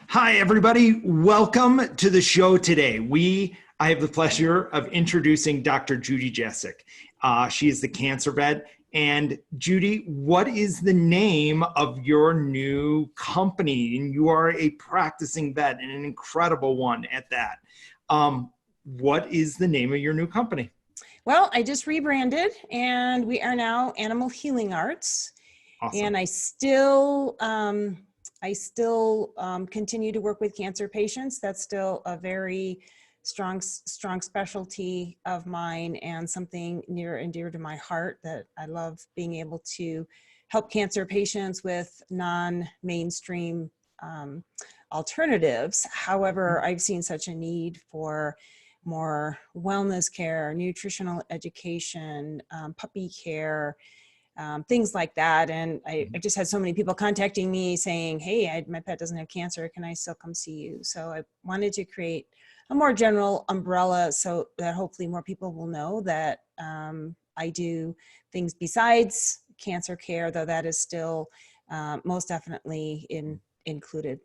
Hi, everybody. Welcome to the show today. I have the pleasure of introducing Dr. Judy Jasek. She is the cancer vet. And Judy, what is the name of your new company? And you are a practicing vet and an incredible one at that. What is the name of your new company? Well, I just rebranded and we are now Animal Healing Arts. Awesome. And I still continue to work with cancer patients. That's still a very strong specialty of mine and something near and dear to my heart, that I love being able to help cancer patients with non-mainstream alternatives. However, I've seen such a need for more wellness care, nutritional education, puppy care, things like that. And I just had so many people contacting me saying, hey, my pet doesn't have cancer. Can I still come see you? So I wanted to create a more general umbrella so that hopefully more people will know that I do things besides cancer care, though that is still most definitely included.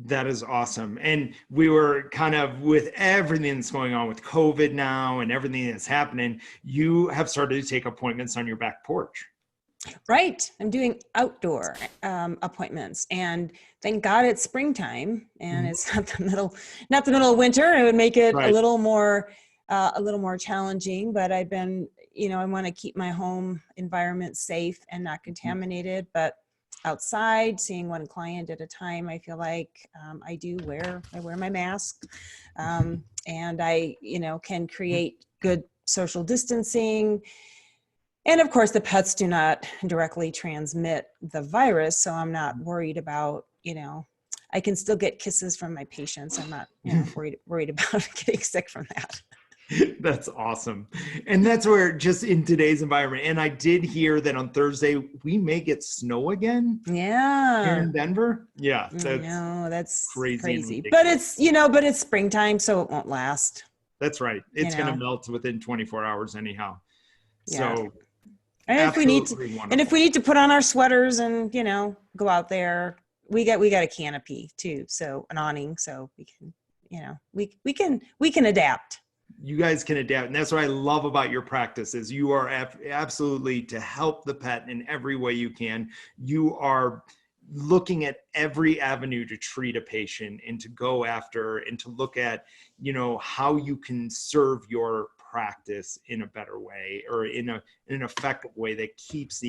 That is awesome. And we were kind of, with everything that's going on with COVID now and everything that's happening, you have started to take appointments on your back porch. Right. I'm doing outdoor appointments, and thank God it's springtime and it's not the middle of winter. It would make it Right. a little more challenging, but I've been, I want to keep my home environment safe and not contaminated, but outside, seeing one client at a time, I feel like I wear my mask, and I, can create good social distancing. And of course, the pets do not directly transmit the virus, so I'm not worried about, I can still get kisses from my patients. I'm not worried about getting sick from that. That's awesome. And that's where, just in today's environment, and I did hear that on Thursday, we may get snow again. Yeah. Here in Denver. Yeah. That's crazy. But it's springtime, so it won't last. That's right. It's going to melt within 24 hours anyhow. Yeah. So and if we need to put on our sweaters and, go out there, we got a canopy too. So an awning, so we can, we can adapt. You guys can adapt. And that's what I love about your practice is you are absolutely to help the pet in every way you can. You are looking at every avenue to treat a patient and to go after and to look at, how you can serve your practice in a better way, or in an effective way that keeps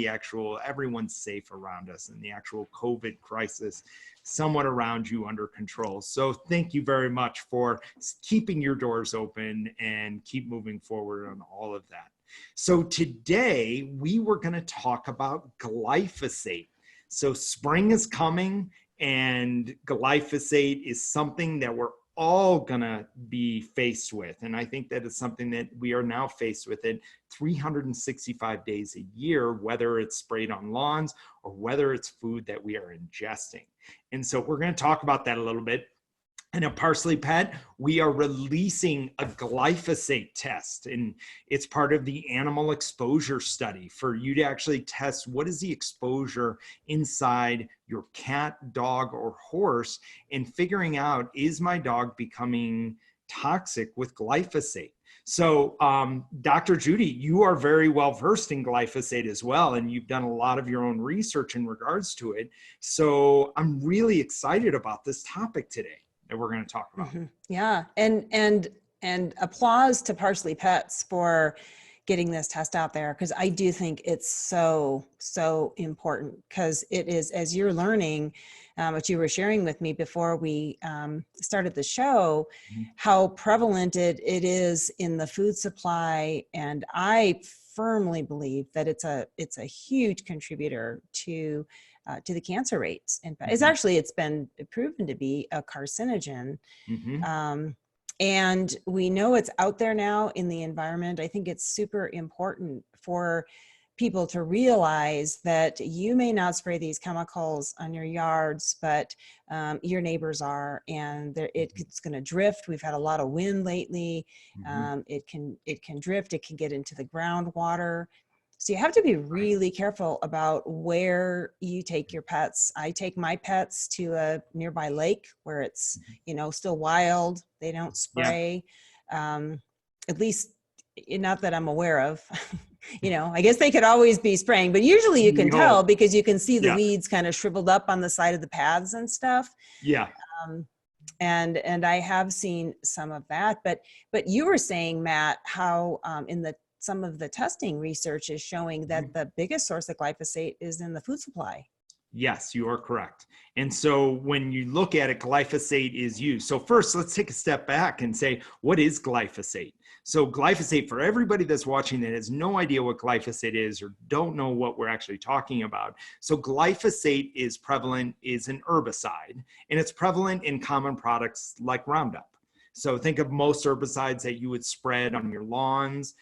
everyone safe around us and the actual COVID crisis somewhat around you under control. So thank you very much for keeping your doors open and keep moving forward on all of that. So today we were going to talk about glyphosate. So spring is coming, and glyphosate is something that we're all gonna be faced with. And I think that is something that we are now faced with it 365 days a year, whether it's sprayed on lawns or whether it's food that we are ingesting. And so we're gonna talk about that a little bit. And at ParsleyPet, we are releasing a glyphosate test, and it's part of the animal exposure study for you to actually test what is the exposure inside your cat, dog, or horse, and figuring out, is my dog becoming toxic with glyphosate? So Dr. Judy, you are very well versed in glyphosate as well, and you've done a lot of your own research in regards to it. So I'm really excited about this topic today that we're going to talk about. Yeah. And applause to ParsleyPets for getting this test out there, because I do think it's so important, because it is, as you're learning, what you were sharing with me before we started the show, how prevalent it is in the food supply. And I firmly believe that it's a huge contributor to the cancer rates. In fact, it's been proven to be a carcinogen. And we know it's out there now in the environment. I think it's super important for people to realize that you may not spray these chemicals on your yards, but your neighbors are, and it's going to drift. We've had a lot of wind lately. It can drift. It can get into the groundwater. So you have to be really careful about where you take your pets. I take my pets to a nearby lake where it's, still wild. They don't Yeah. spray, at least not that I'm aware of. I guess they could always be spraying, but usually you can tell because you can see the weeds kind of shriveled up on the side of the paths and stuff. Yeah. And I have seen some of that, but you were saying, Matt, how some of the testing research is showing that the biggest source of glyphosate is in the food supply. Yes, you are correct. And so when you look at it, glyphosate is used. So first, let's take a step back and say, what is glyphosate? So glyphosate, for everybody that's watching that has no idea what glyphosate is or don't know what we're actually talking about. So glyphosate is an herbicide, and it's prevalent in common products like Roundup. So think of most herbicides that you would spread on your lawns.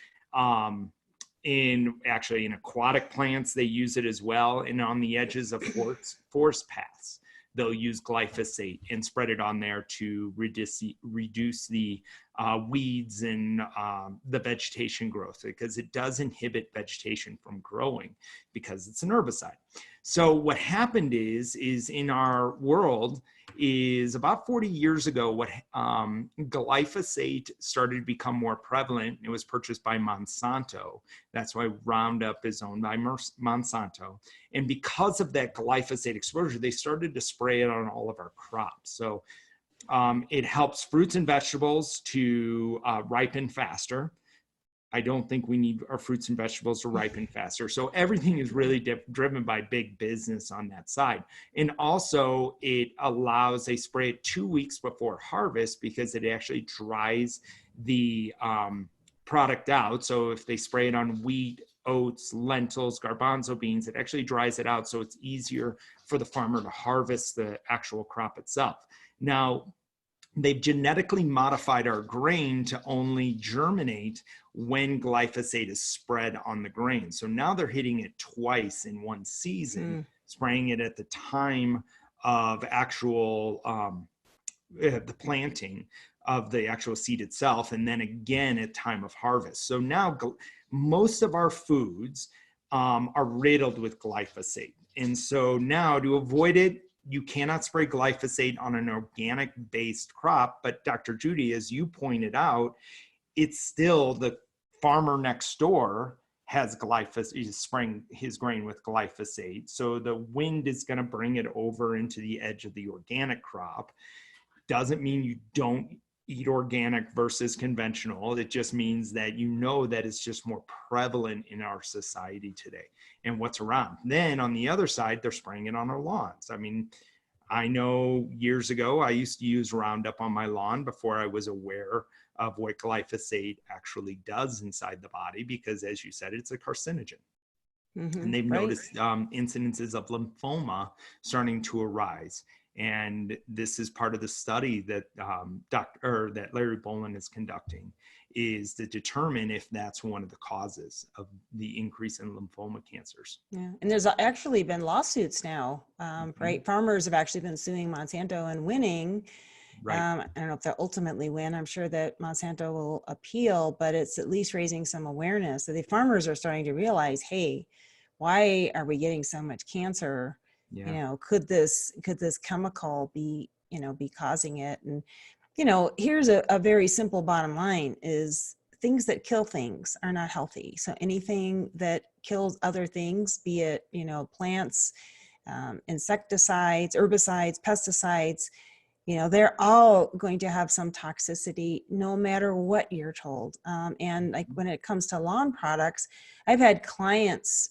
In aquatic plants, they use it as well. And on the edges of forest paths, they'll use glyphosate and spread it on there to reduce the weeds and the vegetation growth, because it does inhibit vegetation from growing because it's an herbicide. So what happened is in our world is about 40 years ago, what glyphosate started to become more prevalent. It was purchased by Monsanto. That's why Roundup is owned by Monsanto. And because of that glyphosate exposure, they started to spray it on all of our crops. So it helps fruits and vegetables to ripen faster. I don't think we need our fruits and vegetables to ripen faster. So everything is really driven by big business on that side. And also it allows, they spray it 2 weeks before harvest because it actually dries the product out. So if they spray it on wheat, oats, lentils, garbanzo beans, it actually dries it out. So it's easier for the farmer to harvest the actual crop itself. Now, they've genetically modified our grain to only germinate when glyphosate is spread on the grain. So now they're hitting it twice in one season, spraying it at the time of actual the planting of the actual seed itself, and then again at time of harvest. So now most of our foods are riddled with glyphosate. And so now to avoid it, you cannot spray glyphosate on an organic based crop. But Dr. Judy, as you pointed out, it's still the farmer next door has glyphosate, he's spraying his grain with glyphosate. So the wind is going to bring it over into the edge of the organic crop. Doesn't mean you don't eat organic versus conventional. It just means that that it's just more prevalent in our society today and what's around. Then on the other side, they're spraying it on our lawns. I mean, I know years ago, I used to use Roundup on my lawn before I was aware of what glyphosate actually does inside the body, because as you said, it's a carcinogen. And they've noticed incidences of lymphoma starting to arise. And this is part of the study that that Larry Boland is conducting, is to determine if that's one of the causes of the increase in lymphoma cancers. Yeah, and there's actually been lawsuits now, right? Farmers have actually been suing Monsanto and winning. Right. I don't know if they'll ultimately win. I'm sure that Monsanto will appeal, but it's at least raising some awareness. So the farmers are starting to realize, hey, why are we getting so much cancer? Yeah. Could this chemical be causing it? And here's a very simple bottom line: is things that kill things are not healthy. So anything that kills other things, be it plants, insecticides, herbicides, pesticides, they're all going to have some toxicity no matter what you're told. And like when it comes to lawn products, I've had clients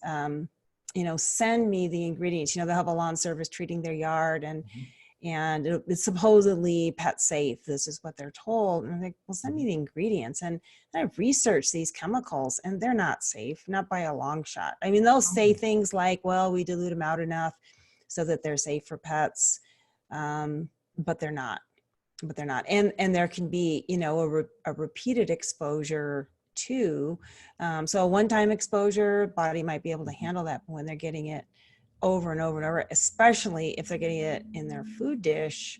send me the ingredients. They'll have a lawn service treating their yard, and it's supposedly pet safe. This is what they're told. And I'm like, well, send me the ingredients. And I've researched these chemicals, and they're not safe, not by a long shot. I mean, they'll say things like, well, we dilute them out enough so that they're safe for pets. But they're not. And there can be, a repeated exposure too. So a one-time exposure, body might be able to handle that. But when they're getting it over and over and over, especially if they're getting it in their food dish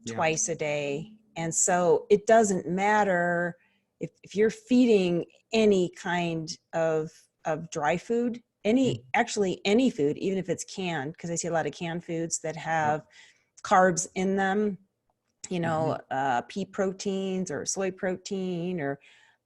twice a day. And so it doesn't matter if you're feeding any kind of of dry food, actually any food, even if it's canned, because I see a lot of canned foods that have carbs in them, pea proteins or soy protein, or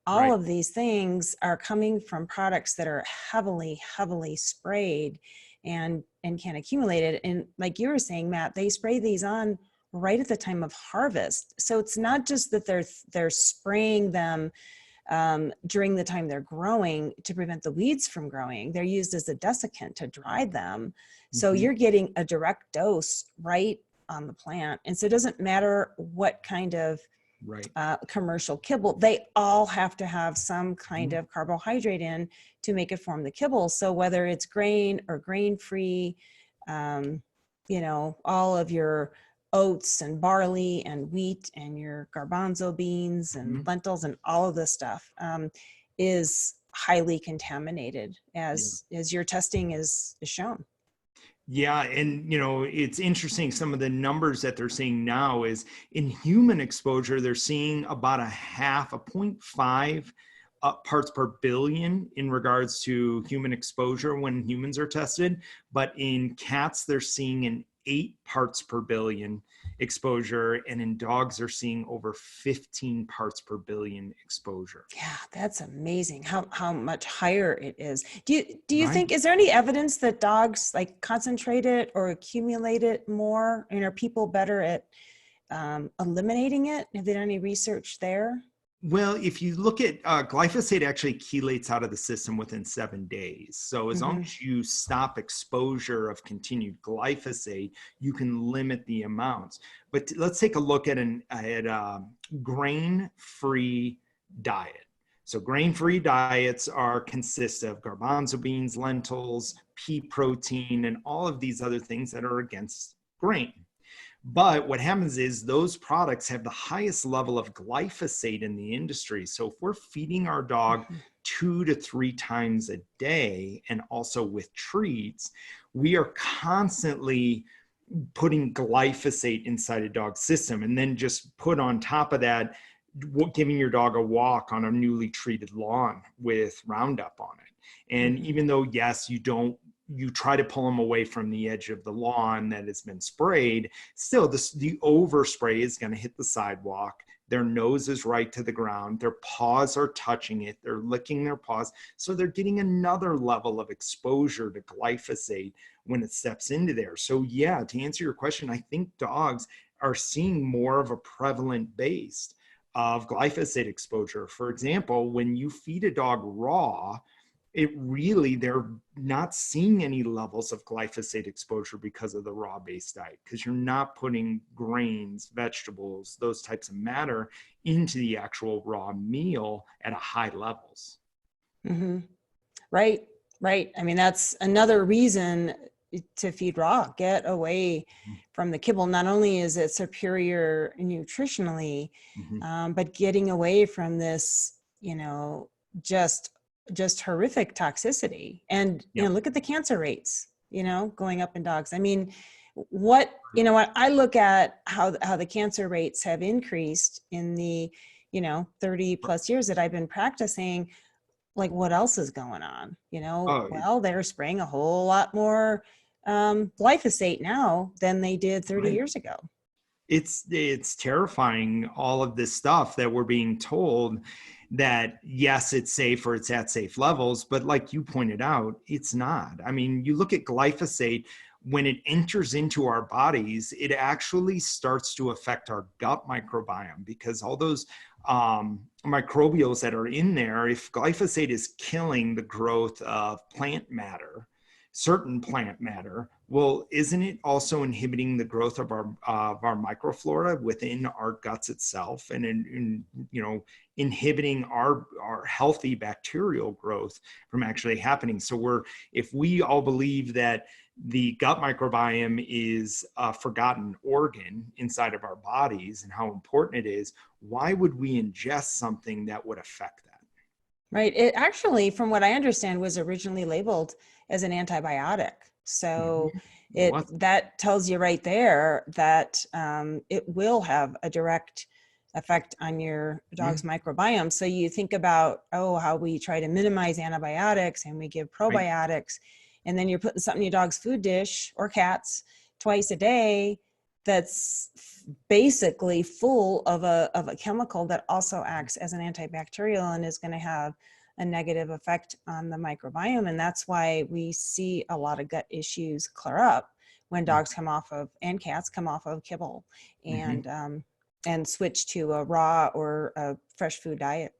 all of these things are coming from products that are heavily, heavily sprayed and can accumulate it. And like you were saying, Matt, they spray these on right at the time of harvest. So it's not just that they're spraying them during the time they're growing to prevent the weeds from growing. They're used as a desiccant to dry them. So you're getting a direct dose right on the plant. And so it doesn't matter what kind of commercial kibble, they all have to have some kind of carbohydrate in to make it form the kibble. So whether it's grain or grain-free, all of your oats and barley and wheat and your garbanzo beans and lentils and all of this stuff is highly contaminated, as your testing is shown. Yeah. And, it's interesting. Some of the numbers that they're seeing now is in human exposure, they're seeing about 0.5 parts per billion in regards to human exposure when humans are tested. But in cats, they're seeing an 8 parts per billion exposure, and in dogs they're seeing over 15 parts per billion exposure. Yeah, that's amazing how much higher it is. Do you think, is there any evidence that dogs like concentrate it or accumulate it more? And are people better at eliminating it? Have they done any research there? Well, if you look at glyphosate, actually chelates out of the system within 7 days. So as long as you stop exposure of continued glyphosate, you can limit the amounts. But let's take a look at a grain-free diet. So grain-free diets consist of garbanzo beans, lentils, pea protein, and all of these other things that are against grain. But what happens is those products have the highest level of glyphosate in the industry. So if we're feeding our dog 2 to 3 times a day and also with treats, we are constantly putting glyphosate inside a dog's system. And then just put on top of that, giving your dog a walk on a newly treated lawn with Roundup on it. And even though, yes, you try to pull them away from the edge of the lawn that has been sprayed, still the overspray is going to hit the sidewalk. Their nose is right to the ground. Their paws are touching it. They're licking their paws. So they're getting another level of exposure to glyphosate when it steps into there. So yeah, to answer your question, I think dogs are seeing more of a prevalent base of glyphosate exposure. For example, when you feed a dog raw, they're not seeing any levels of glyphosate exposure because of the raw-based diet, because you're not putting grains, vegetables, those types of matter into the actual raw meal at a high levels. Right. I mean, that's another reason to feed raw. Get away from the kibble. Not only is it superior nutritionally, but getting away from this, just horrific toxicity. And look at the cancer rates, going up in dogs. I mean, when I look at how the cancer rates have increased in the 30 plus years that I've been practicing, like what else is going on? Well, they're spraying a whole lot more glyphosate now than they did 30 years ago. It's terrifying, all of this stuff that we're being told that yes, it's safe or it's at safe levels, but like you pointed out, it's not. I mean, you look at glyphosate, when it enters into our bodies, it actually starts to affect our gut microbiome, because all those microbials that are in there, if glyphosate is killing the growth of plant matter, certain plant matter, well, isn't it also inhibiting the growth of our microflora within our guts itself, and inhibiting our healthy bacterial growth from actually happening? So if we all believe that the gut microbiome is a forgotten organ inside of our bodies and how important it is, why would we ingest something that would affect that? Right. It actually, from what I understand, was originally labeled as an antibiotic. So that tells you right there that it will have a direct effect on your dog's microbiome. So you think about, how we try to minimize antibiotics and we give probiotics, and then you're putting something in your dog's food dish or cat's twice a day that's basically full of a chemical that also acts as an antibacterial and is going to have a negative effect on the microbiome. And that's why we see a lot of gut issues clear up when dogs come off of, and cats come off of kibble and switch to a raw or a fresh food diet.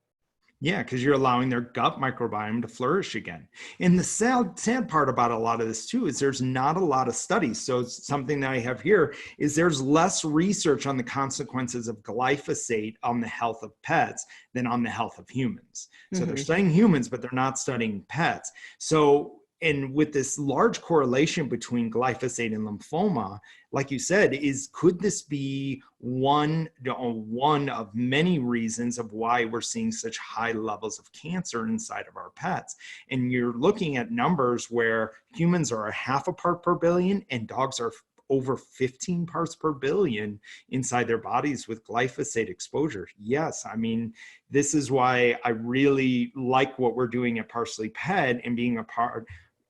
Yeah, because you're allowing their gut microbiome to flourish again. And the sad part about a lot of this too is there's not a lot of studies. So something that I have here is there's less research on the consequences of glyphosate on the health of pets than on the health of humans. So they're studying humans, but they're not studying pets. So, and with this large correlation between glyphosate and lymphoma, like you said, could this be one of many reasons of why we're seeing such high levels of cancer inside of our pets? And you're looking at numbers where humans are 0.5 part per billion and dogs are over 15 parts per billion inside their bodies with glyphosate exposure. Yes, I mean, this is why I really like what we're doing at ParsleyPet and being a part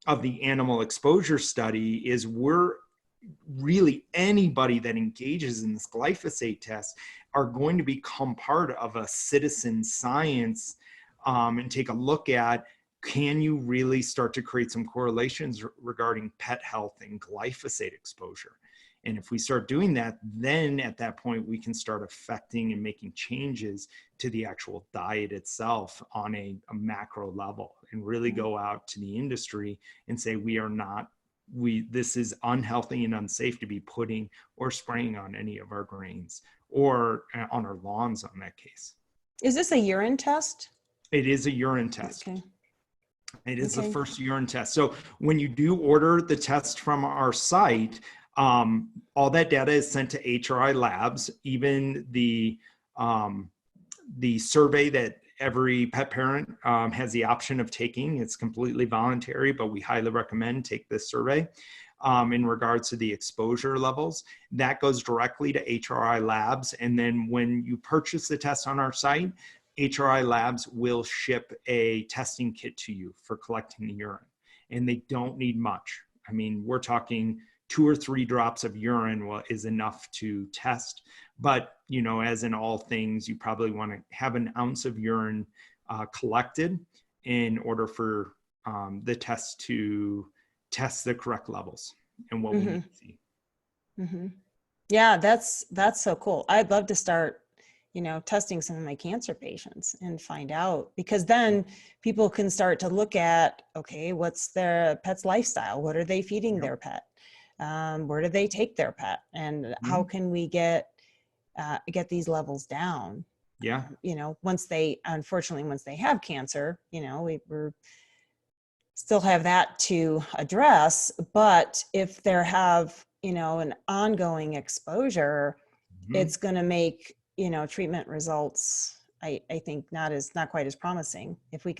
of the animal exposure study is we're really anybody that engages in this glyphosate test are going to become part of a citizen science and take a look at, can you really start to create some correlations regarding pet health and glyphosate exposure? And if we start doing that, then at that point, we can start affecting and making changes to the actual diet itself on a macro level and really go out to the industry and say, this is unhealthy and unsafe to be putting or spraying on any of our grains or on our lawns on that case. Is this a urine test? It is a urine test. Okay. It is the first urine test. So when you do order the test from our site, all that data is sent to HRI labs. Even the survey that every pet parent has the option of taking. It's completely voluntary, but we highly recommend take this survey in regards to the exposure levels. That goes directly to HRI labs. And then when you purchase the test on our site, HRI labs will ship a testing kit to you for collecting the urine. And they don't need much. I mean, we're talking 2 or 3 drops of urine is enough to test. But, you know, as in all things, you probably want to have an ounce of urine collected in order for the test to test the correct levels and what we need to see. Yeah, that's so cool. I'd love to start, testing some of my cancer patients and find out, because then people can start to look at, okay, what's their pet's lifestyle? What are they feeding their pet? Where do they take their pet? And how can we get these levels down? Yeah. Once they have cancer, we're still have that to address. But if they have, an ongoing exposure, it's going to make, treatment results, I think not quite as promising. If we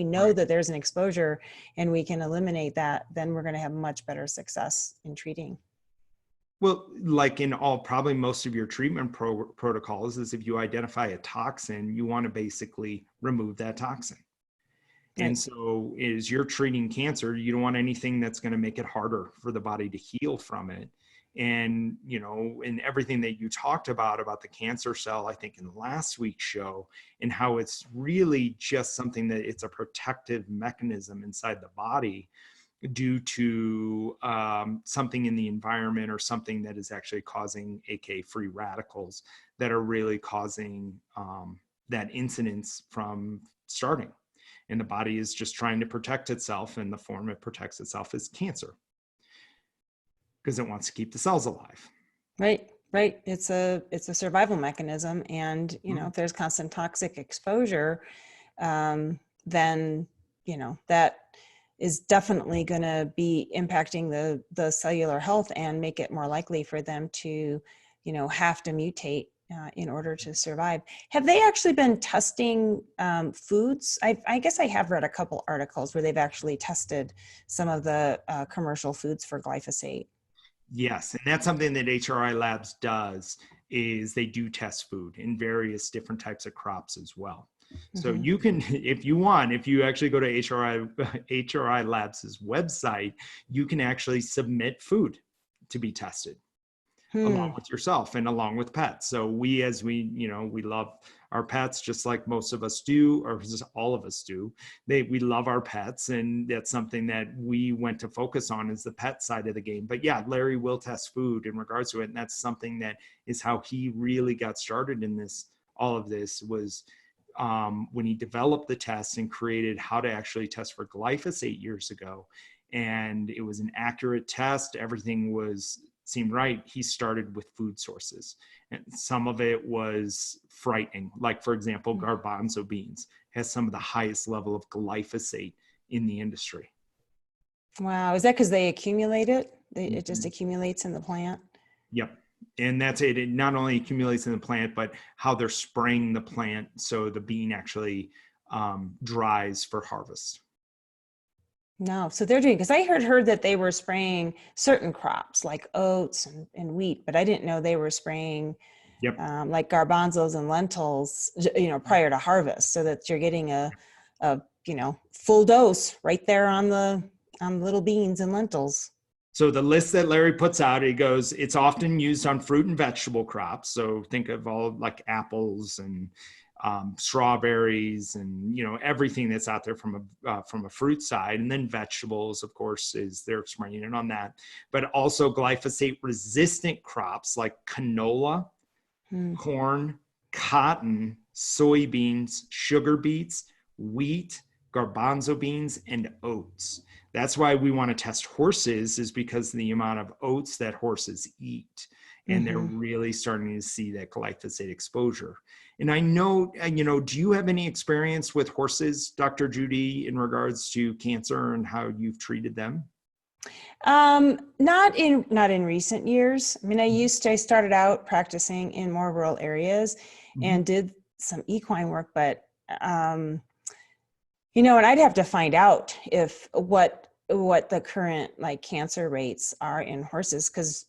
know that there's an exposure and we can eliminate that, then we're going to have much better success in treating. Well, like in probably most of your treatment protocols is if you identify a toxin, you want to basically remove that toxin. Right. And so as you're treating cancer, you don't want anything that's going to make it harder for the body to heal from it. And, in everything that you talked about the cancer cell, I think in last week's show, and how it's really just something that it's a protective mechanism inside the body due to something in the environment or something that is actually causing free radicals that are really causing that incidence from starting. And the body is just trying to protect itself, and the form it protects itself is cancer, because it wants to keep the cells alive. Right. It's a survival mechanism. And, if there's constant toxic exposure, then, that is definitely going to be impacting the cellular health and make it more likely for them to, have to mutate in order to survive. Have they actually been testing foods? I guess I have read a couple articles where they've actually tested some of the commercial foods for glyphosate. Yes, and that's something that HRI Labs does. is they do test food in various different types of crops as well. So Mm-hmm. you can, if you want, if you actually go to HRI Labs' website, you can actually submit food to be tested along with yourself and along with pets. So we love our pets just like most of us do, or just all of us do. We love our pets, and that's something that we went to focus on, is the pet side of the game. But yeah, Larry will test food in regards to it, and that's something that is how he really got started in this. All of this was when he developed the test and created how to actually test for glyphosate years ago. And it was an accurate test. Everything seemed right. He started with food sources, and some of it was frightening. Like, for example, garbanzo beans has some of the highest level of glyphosate in the industry. Wow. Is that because they accumulate it? It just accumulates in the plant? Yep. And that's it. It not only accumulates in the plant, but how they're spraying the plant so the bean actually dries for harvest. No. So they're doing, because I heard that they were spraying certain crops like oats and wheat, but I didn't know they were spraying like garbanzos and lentils, prior to harvest, so that you're getting a full dose right there on the little beans and lentils. So the list that Larry puts out, he goes, it's often used on fruit and vegetable crops. So think of all like apples and strawberries and everything that's out there from a fruit side, and then vegetables, of course, is they're spraying it on that. But also glyphosate resistant crops like canola, corn, cotton, soybeans, sugar beets, wheat, garbanzo beans, and oats. That's why we want to test horses, is because of the amount of oats that horses eat. And they're really starting to see that glyphosate exposure. And I know, do you have any experience with horses, Dr. Judy, in regards to cancer and how you've treated them? Not in recent years. I mean, I started out practicing in more rural areas and did some equine work, but, and I'd have to find out if what the current like cancer rates are in horses. 'Cause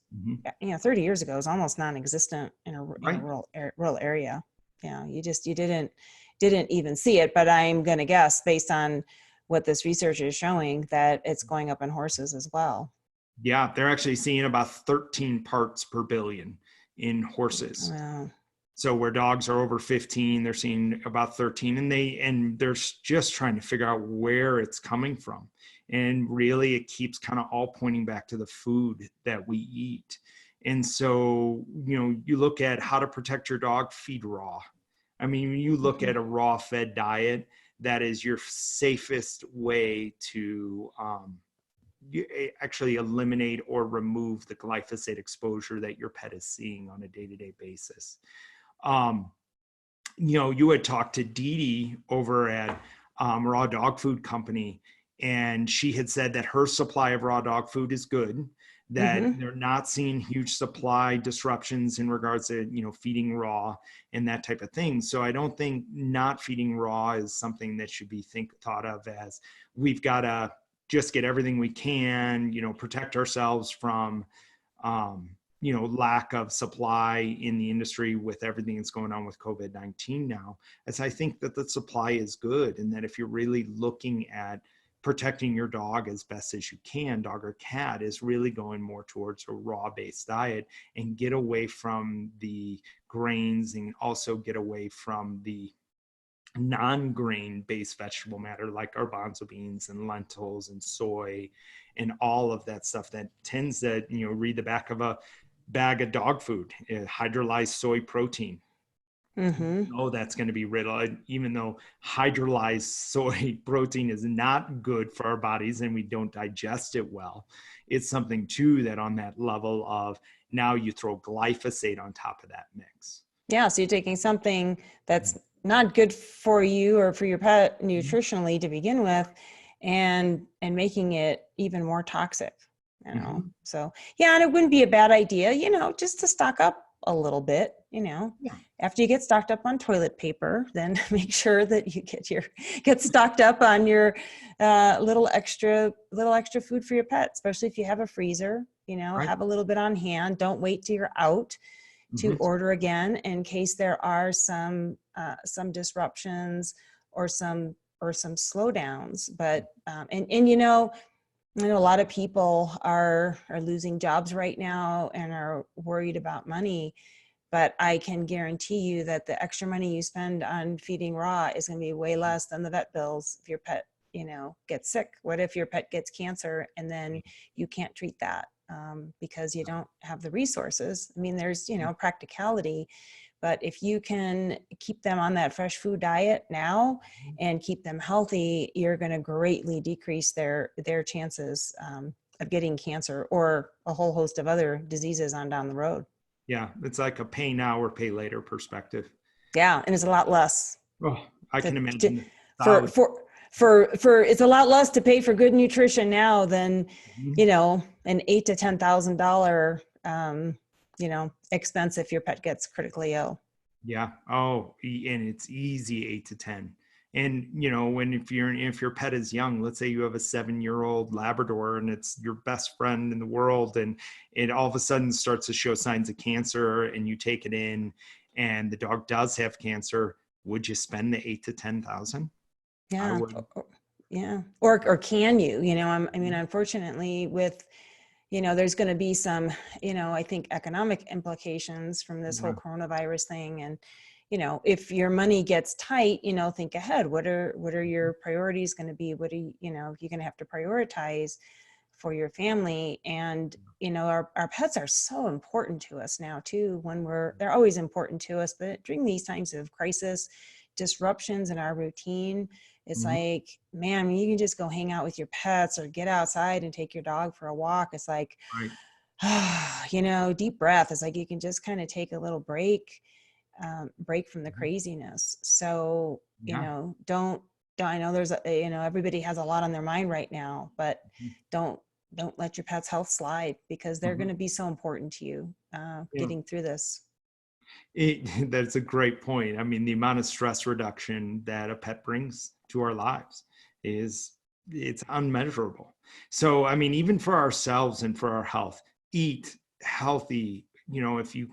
30 years ago it was almost non-existent in a rural area. Yeah. You didn't even see it, but I'm going to guess based on what this research is showing that it's going up in horses as well. Yeah, they're actually seeing about 13 parts per billion in horses. Wow. So where dogs are over 15, they're seeing about 13, and they're just trying to figure out where it's coming from. And really it keeps kind of all pointing back to the food that we eat. And so, you look at how to protect your dog, feed raw. I mean, when you look at a raw fed diet, that is your safest way to actually eliminate or remove the glyphosate exposure that your pet is seeing on a day-to-day basis. You had talked to Dee Dee over at Raw Dog Food Company, and she had said that her supply of raw dog food is good, that they're not seeing huge supply disruptions in regards to, feeding raw and that type of thing. So I don't think not feeding raw is something that should be thought of as we've got to just get everything we can, protect ourselves from, lack of supply in the industry with everything that's going on with COVID-19 now. As I think that the supply is good, and that if you're really looking at protecting your dog as best as you can, dog or cat, is really going more towards a raw-based diet and get away from the grains and also get away from the non-grain based vegetable matter like garbanzo beans and lentils and soy and all of that stuff that tends to, read the back of a bag of dog food, hydrolyzed soy protein. That's going to be riddled, even though hydrolyzed soy protein is not good for our bodies and we don't digest it well. It's something too that on that level of now you throw glyphosate on top of that mix. Yeah. So you're taking something that's not good for you or for your pet nutritionally to begin with, and making it even more toxic, So yeah, and it wouldn't be a bad idea, just to stock up a little bit, after you get stocked up on toilet paper, then make sure that you get stocked up on your little extra food for your pet, especially if you have a freezer, have a little bit on hand. Don't wait till you're out. to order again in case there are some disruptions or some slowdowns. But and you know, I know a lot of people are losing jobs right now and are worried about money, but I can guarantee you that the extra money you spend on feeding raw is going to be way less than the vet bills if your pet, you know, gets sick. What if your pet gets cancer and then you can't treat that because you don't have the resources? I mean, there's, you know, practicality, but if you can keep them on that fresh food diet now and keep them healthy, you're going to greatly decrease their chances of getting cancer or a whole host of other diseases on down the road. Yeah, it's like a pay now or pay later perspective. Yeah, and it's a lot less. Oh, I can To, imagine. for it's a lot less to pay for good nutrition now than, you know, an $8,000 to $10,000 you know, expense if your pet gets critically ill. Yeah. Oh, and it's easy 8 to 10. And, you know, if your pet is young, let's say you have a 7-year-old Labrador and it's your best friend in the world, and it all of a sudden starts to show signs of cancer, and you take it in and the dog does have cancer, would you spend the 8 to 10,000? Yeah. I would. Yeah. Or can you, you know, I mean, unfortunately with, you know, there's going to be some, you know, I think economic implications from this whole coronavirus thing. And, you know, if your money gets tight, you know, think ahead. What are your priorities going to be? What are you know, you're going to have to prioritize for your family. And, you know, our pets are so important to us now too, they're always important to us, but during these times of crisis, disruptions in our routine, it's like, man, you can just go hang out with your pets or get outside and take your dog for a walk. It's like, you know, deep breath. It's like you can just kind of take a little break from the craziness. So, you know, don't I know there's you know, everybody has a lot on their mind right now, but don't let your pet's health slide, because they're going to be so important to you getting through this. That's a great point. I mean, the amount of stress reduction that a pet brings to our lives it's unmeasurable. So, I mean, even for ourselves and for our health, eat healthy. You know, if you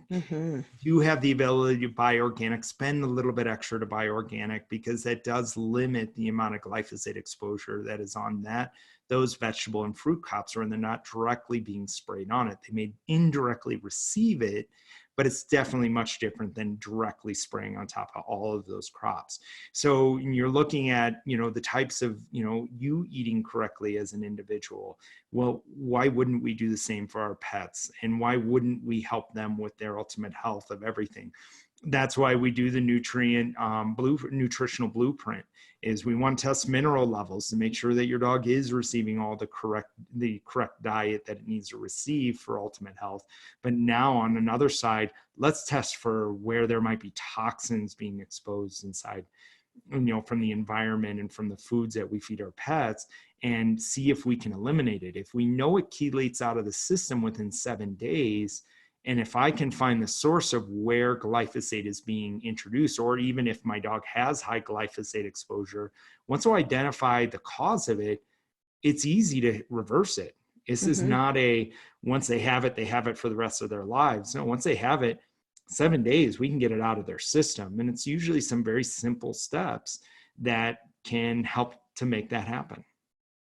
do have the ability to buy organic, spend a little bit extra to buy organic, because that does limit the amount of glyphosate exposure that is on those vegetable and fruit crops, when they're not directly being sprayed on it. They may indirectly receive it, but it's definitely much different than directly spraying on top of all of those crops. So you're looking at, you know, the types of, you know, you eating correctly as an individual. Well, why wouldn't we do the same for our pets? And why wouldn't we help them with their ultimate health of everything? That's why we do the nutritional blueprint. Is we want to test mineral levels to make sure that your dog is receiving all the correct diet that it needs to receive for ultimate health. But now on another side, let's test for where there might be toxins being exposed inside, you know, from the environment and from the foods that we feed our pets, and see if we can eliminate it. If we know it chelates out of the system within 7 days, and if I can find the source of where glyphosate is being introduced, or even if my dog has high glyphosate exposure, once I identify the cause of it, it's easy to reverse it. This is not once they have it for the rest of their lives. No, once they have it, 7 days, we can get it out of their system. And it's usually some very simple steps that can help to make that happen.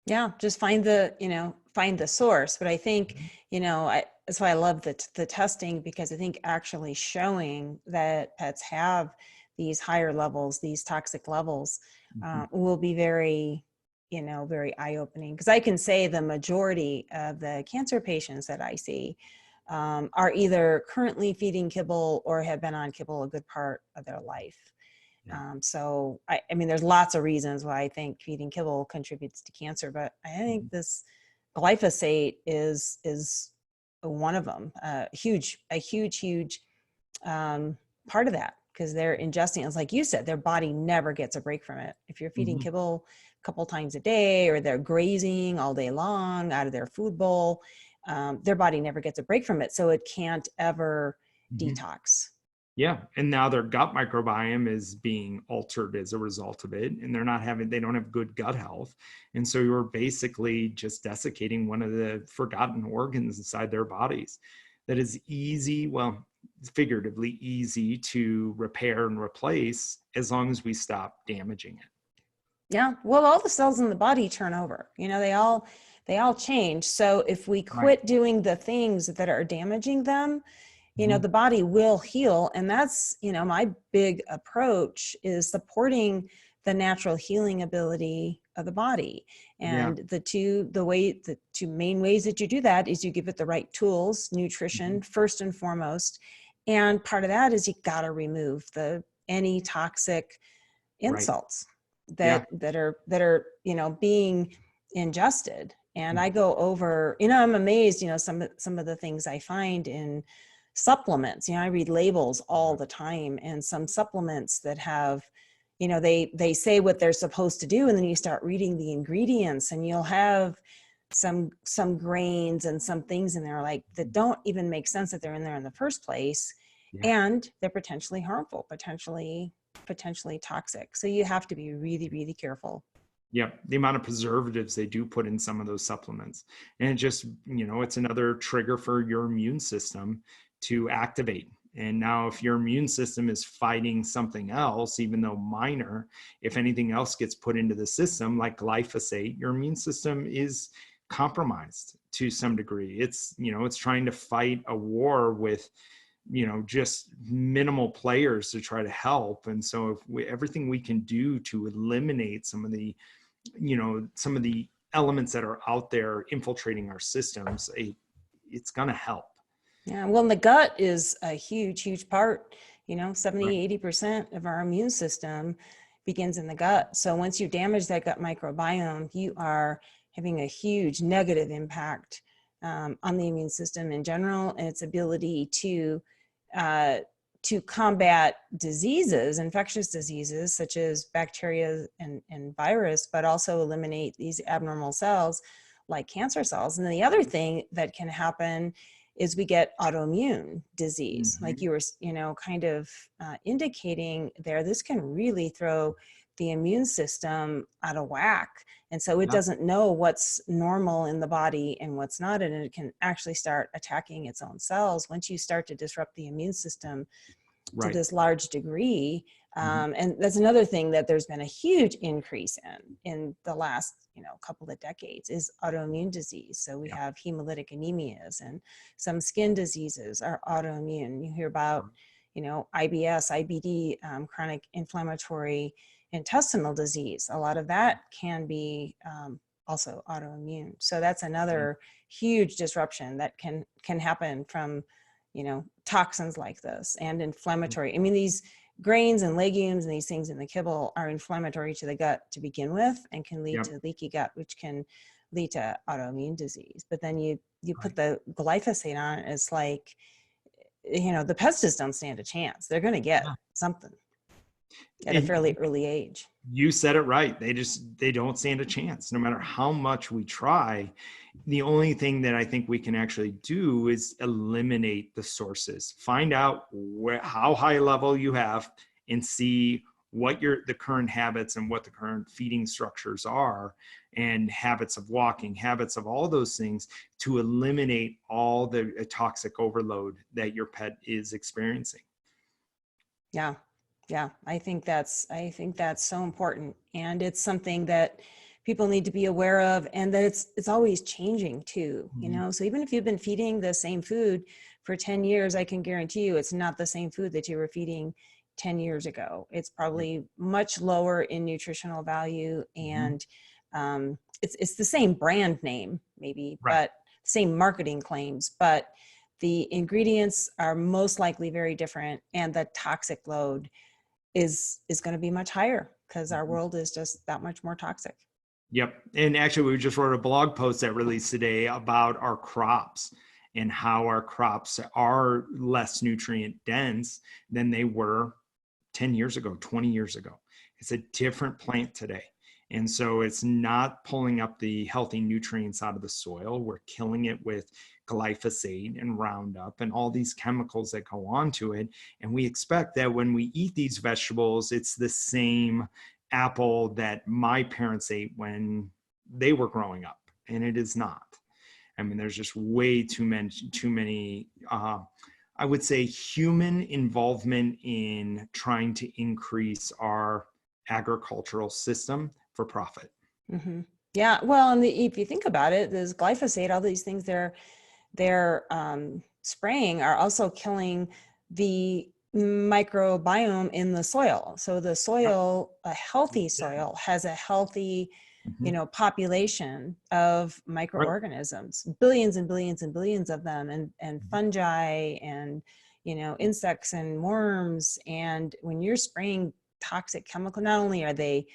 Yeah, just find the source. But I think, you know, that's why I love the testing, because I think actually showing that pets have these higher levels, these toxic levels, will be very, you know, very eye-opening. Because I can say the majority of the cancer patients that I see are either currently feeding kibble or have been on kibble a good part of their life. So I mean, there's lots of reasons why I think feeding kibble contributes to cancer, but I think this glyphosate is one of them. A huge part of that, because they're ingesting, it's like you said, their body never gets a break from it. If you're feeding kibble a couple times a day, or they're grazing all day long out of their food bowl, their body never gets a break from it, so it can't ever detox. Yeah. And now their gut microbiome is being altered as a result of it. And they don't have good gut health. And so you're basically just desiccating one of the forgotten organs inside their bodies. That is easy. Well, figuratively easy to repair and replace as long as we stop damaging it. Yeah. Well, all the cells in the body turn over, they all change. So if we quit doing the things that are damaging them, the body will heal. And that's, my big approach is supporting the natural healing ability of the body. And the two main ways that you do that is you give it the right tools, nutrition, first and foremost. And part of that is you got to remove any toxic insults that are, being ingested. And I go over, I'm amazed, some of the things I find in supplements. I read labels all the time, and some supplements that have, they say what they're supposed to do, and then you start reading the ingredients, and you'll have some grains and some things in there like that don't even make sense that they're in there in the first place, and they're potentially harmful, potentially toxic. So you have to be really, really careful. Yep. The amount of preservatives they do put in some of those supplements. And it just, it's another trigger for your immune system to activate. And now if your immune system is fighting something else, even though minor, if anything else gets put into the system, like glyphosate, your immune system is compromised to some degree. It's, it's trying to fight a war with, just minimal players to try to help. And so if everything we can do to eliminate some of the elements that are out there infiltrating our systems, it's going to help. Yeah. Well, and the gut is a huge, huge part, 70-80% of our immune system begins in the gut. So once you damage that gut microbiome, you are having a huge negative impact on the immune system in general, and its ability to combat diseases, infectious diseases such as bacteria and virus, but also eliminate these abnormal cells like cancer cells. And then the other thing that can happen is we get autoimmune disease, like you were, kind of indicating there. This can really throw the immune system out of whack. And so it doesn't know what's normal in the body and what's not, and it can actually start attacking its own cells once you start to disrupt the immune system to this large degree. And that's another thing that there's been a huge increase in the last, couple of decades is autoimmune disease. So we have hemolytic anemias, and some skin diseases are autoimmune. You hear about, IBS, IBD, chronic inflammatory intestinal disease. A lot of that can be also autoimmune. So that's another huge disruption that can happen from, toxins like this and inflammatory. I mean, these grains and legumes and these things in the kibble are inflammatory to the gut to begin with, and can lead to leaky gut, which can lead to autoimmune disease. But then you put the glyphosate on it, it's like, the pests just don't stand a chance. They're going to get something at a fairly early age. You said it right. They don't stand a chance. No matter how much we try, the only thing that I think we can actually do is eliminate the sources. Find out how high level you have, and see what the current habits and what the current feeding structures are, and habits of walking, habits of all those things, to eliminate all the toxic overload that your pet is experiencing. Yeah. Yeah, I think that's so important, and it's something that people need to be aware of, and that it's always changing too. So even if you've been feeding the same food for 10 years, I can guarantee you it's not the same food that you were feeding 10 years ago. It's probably much lower in nutritional value, and it's the same brand name maybe, but same marketing claims, but the ingredients are most likely very different, and the toxic load is going to be much higher because our world is just that much more toxic. Yep. And actually, we just wrote a blog post that released today about our crops, and how our crops are less nutrient dense than they were 10 years ago, 20 years ago. It's a different plant today. And so it's not pulling up the healthy nutrients out of the soil. We're killing it with glyphosate and Roundup and all these chemicals that go onto it. And we expect that when we eat these vegetables, it's the same apple that my parents ate when they were growing up. And it is not. I mean, there's just way too many I would say, human involvement in trying to increase our agricultural system for profit. Mm-hmm. Yeah. Well, and if you think about it, there's glyphosate, all these things they're spraying are also killing the microbiome in the soil. So the soil, a healthy soil, has a healthy, Mhm. population of Right. microorganisms, billions and billions and billions of them, and Mhm. fungi and, insects and worms. And when you're spraying toxic chemical, not only are they,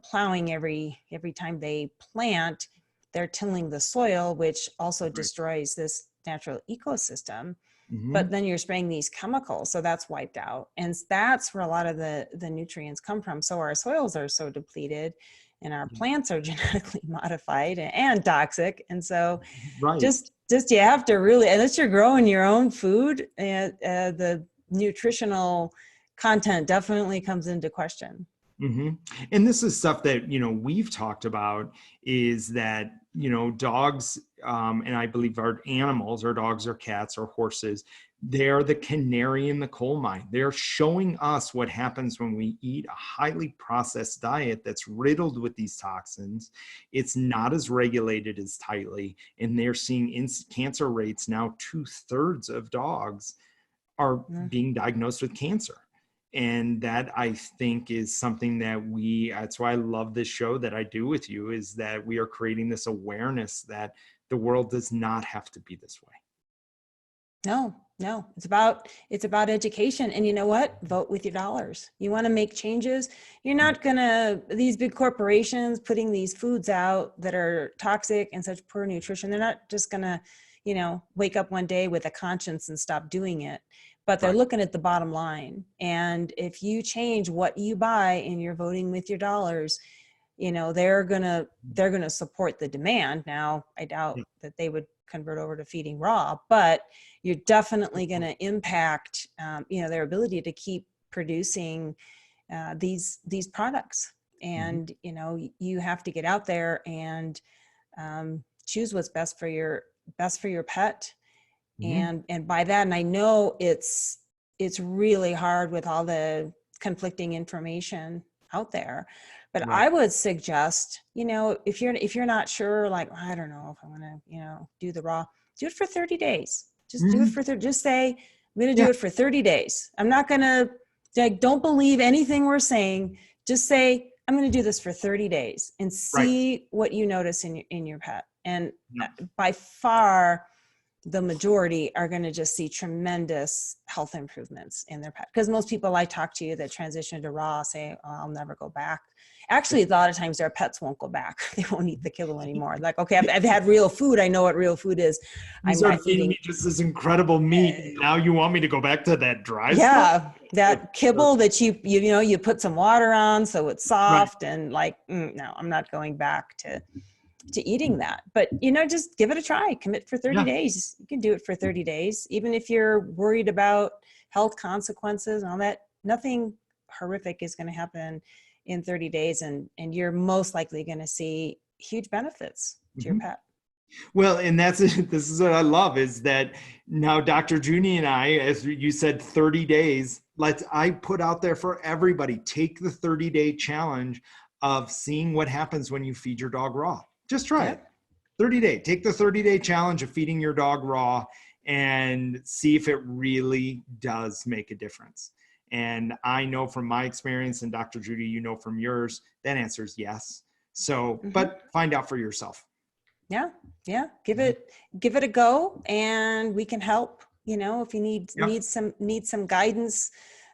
plowing every time they plant, they're tilling the soil, which also Right. destroys this natural ecosystem. But Mhm. then you're spraying these chemicals, so that's wiped out, and that's where a lot of the nutrients come from. So our soils are so depleted, and our plants are genetically modified and toxic. And so Right. just you have to really, unless you're growing your own food, and the nutritional content definitely comes into question. hmm And this is stuff that, we've talked about, is that, dogs, and I believe our animals, our dogs or cats or horses, they're the canary in the coal mine. They're showing us what happens when we eat a highly processed diet that's riddled with these toxins. It's not as regulated as tightly, and they're seeing cancer rates now. 2/3 of dogs are Mm. being diagnosed with cancer. And that, I think, is something that that's why I love this show that I do with you, is that we are creating this awareness that the world does not have to be this way. No, it's about education. And you know what? Vote with your dollars. You want to make changes. You're not gonna, these big corporations putting these foods out that are toxic and such poor nutrition, they're not just gonna, wake up one day with a conscience and stop doing it. But they're Right. looking at the bottom line. And if you change what you buy and you're voting with your dollars, they're gonna support the demand. Now, I doubt Yeah. that they would convert over to feeding raw, but you're definitely going to impact, their ability to keep producing these products. Mhm. And you have to get out there and choose what's best for your pet. Mhm. And by that, and I know it's really hard with all the conflicting information out there, but Right. I would suggest, if you're not sure, like, I don't know if I want to, do the raw, do it for 30 days. Just do it Mhm. for just say, I'm going to Yeah. do it for 30 days. I'm not going to, like, don't believe anything we're saying. Just say, I'm going to do this for 30 days and Right. see what you notice in your pet. And Yeah. by far, the majority are going to just see tremendous health improvements in their pet. Because most people I talk to that transition to raw say, oh, I'll never go back. Actually, a lot of times their pets won't go back. They won't eat the kibble anymore. Like, okay, I've had real food. I know what real food is. You I'm not started feeding eating. me just this incredible meat, and now you want me to go back to that dry stuff? Yeah, that kibble that you put some water on so it's Right. soft, and like, no, I'm not going back to eating that. But just give it a try. Commit for 30 Yeah. days. You can do it for 30 days, even if you're worried about health consequences and all that. Nothing horrific is going to happen in 30 days, and you're most likely going to see huge benefits to your Mhm. pet. Well, and this is what I love, is that now Dr. Judy and I, as you said, 30 days, I put out there for everybody, take the 30-day challenge of seeing what happens when you feed your dog raw. Just try Yeah. it. 30-day, take the 30-day challenge of feeding your dog raw and see if it really does make a difference. And I know from my experience, and Dr. Judy, from yours, that answer is yes. So, Mm-hmm. but find out for yourself. Yeah. Yeah. Give it a go, and we can help, if you Yep. need some guidance,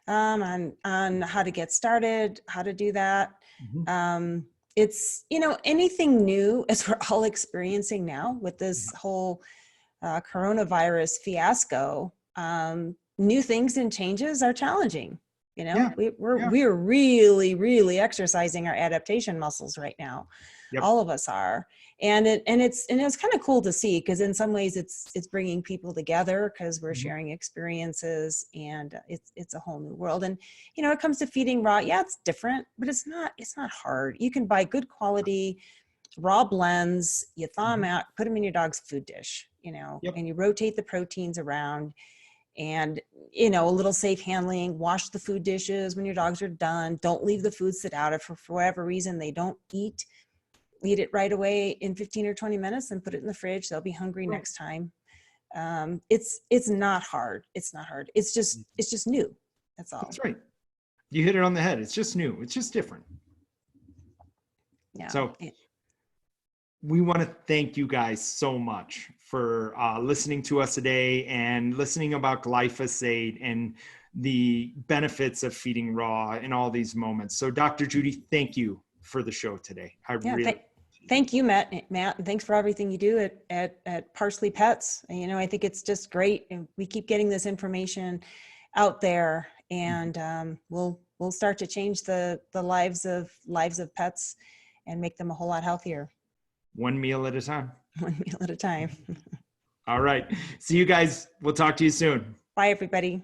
on how to get started, how to do that. Mhm. It's, anything new, as we're all experiencing now with this whole coronavirus fiasco, new things and changes are challenging. Yeah. Yeah. We're really, really exercising our adaptation muscles right now. Yep. All of us are. And it's kind of cool to see, because in some ways it's bringing people together, because we're Mhm. sharing experiences, and it's a whole new world. And it comes to feeding raw, yeah, it's different, but it's not hard. You can buy good quality raw blends, you thaw them Mhm. out, put them in your dog's food dish, Yep. and you rotate the proteins around. and, you know, a little safe handling, wash the food dishes when your dogs are done. Don't leave the food sit out. If for whatever reason they don't eat it right away in 15 or 20 minutes and put it in the fridge. They'll be hungry next time. It's not hard. It's not hard. It's just new. That's all. That's right. You hit it on the head. It's just new. It's just different. Yeah. So we want to thank you guys so much for listening to us today and listening about glyphosate and the benefits of feeding raw in all these moments. So Dr. Judy, thank you for the show today. Thank you, Matt. And thanks for everything you do at ParsleyPets. You know, I think it's just great. And we keep getting this information out there, and we'll start to change the lives of pets and make them a whole lot healthier. One meal at a time. One meal at a time. All right. See you guys. We'll talk to you soon. Bye, everybody.